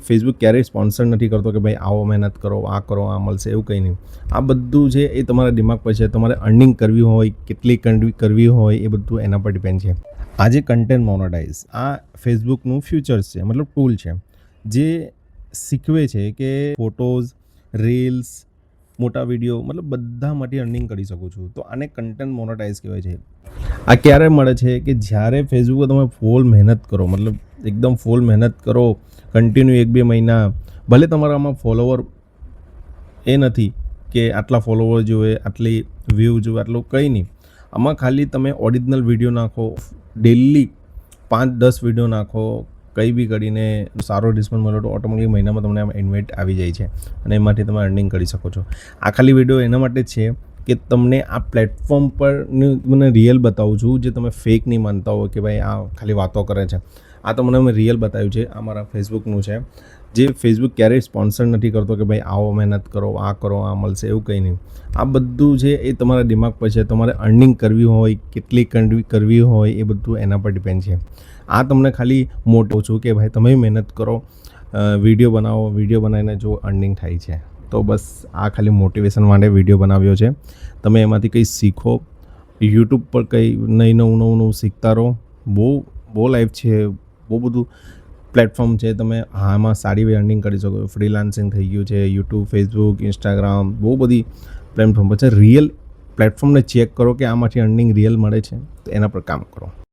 Facebook ક્યારેય sponsor નથી કરતો કે ભાઈ આવો મહેનત કરો, આ મળશે, એવું કંઈ નહીં. આ બધું છે એ તમારા દિમાગ પર છે. તમારે અર્નિંગ કરવી હોય, કેટલી કરવી હોય, એ બધું એના પર ડિપેન્ડ છે. આજે કન્ટેન્ટ મોનેટાઇઝ આ ફેસબુકનું ફ્યુચર્સ છે, મતલબ ટૂલ છે જે શીખવે છે કે ફોટોઝ, રીલ્સ, મોટા વિડીયો, મતલબ બધા માટે અર્નિંગ કરી શકો છો. તો આને કન્ટેન્ટ મોનેટાઇઝ કહેવાય છે. આ ક્યારે મળે છે કે જ્યારે ફેસબુક પર તમે ફૂલ મહેનત કરો, મતલબ એકદમ ફૂલ મહેનત કરો, કન્ટિન્યુ 1-2 મહિના, ભલે તમારામાં ફોલોવર એ નથી કે આટલા ફોલોવર જોઈએ, આટલી વ્યૂ જોઈએ, આટલું કંઈ નહીં. આમાં ખાલી તમે ઓરિજિનલ વિડીયો નાખો, ડેલી 5-10 વિડીયો નાખો, કંઈ બી કરીને સારો રિસ્પોન્સ મળે તો ઓટોમેટિક મહિનામાં તમને આમ ઇન્વેટ આવી જાય છે અને એમાંથી તમે અર્નિંગ કરી શકો છો. આ ખાલી વિડીયો એના માટે જ છે કે તમને આ પ્લેટફોર્મ પર મને રિયલ બતાવું છું, જે તમે ફેક નહીં માનતા હો કે ભાઈ આ ખાલી વાતો કરે છે. આ તો મને રિયલ બતાવ્યું છે. આ મારા ફેસબુકનું છે, જે ફેસબુક ક્યારેય સ્પોન્સર નથી કરતો કે ભાઈ આવો મહેનત કરો, આ મળશે, એવું કંઈ નહીં. આ બધું છે એ તમારા દિમાગ પર છે. તમારે અર્નિંગ કરવી હોય, કેટલી કરવી હોય, એ બધું એના પર ડિપેન્ડ છે. આ તમને ખાલી મોટો છું કે ભાઈ તમે મહેનત કરો, વિડીયો બનાવો, વિડીયો બનાવીને જો અર્નિંગ થાય છે. તો બસ આ ખાલી મોટિવેશન માટે વિડીયો બનાવ્યો છે. તમે એમાંથી કંઈ શીખો, યુટ્યુબ પર કંઈ નવું શીખતા રહો. બહુ લાઈફ છે, બહુ બધું પ્લેટફોર્મ છે. તમે આમાં સારી અર્નિંગ કરી શકો. ફ્રીલાન્સિંગ થઈ ગયું છે, યુટ્યુબ, ફેસબુક, ઇન્સ્ટાગ્રામ, બહુ બધી પ્લેટફોર્મ પર છે. રિયલ પ્લેટફોર્મને ચેક કરો કે આમાંથી અર્નિંગ રિયલ મળે છે, તો એના પર કામ કરો.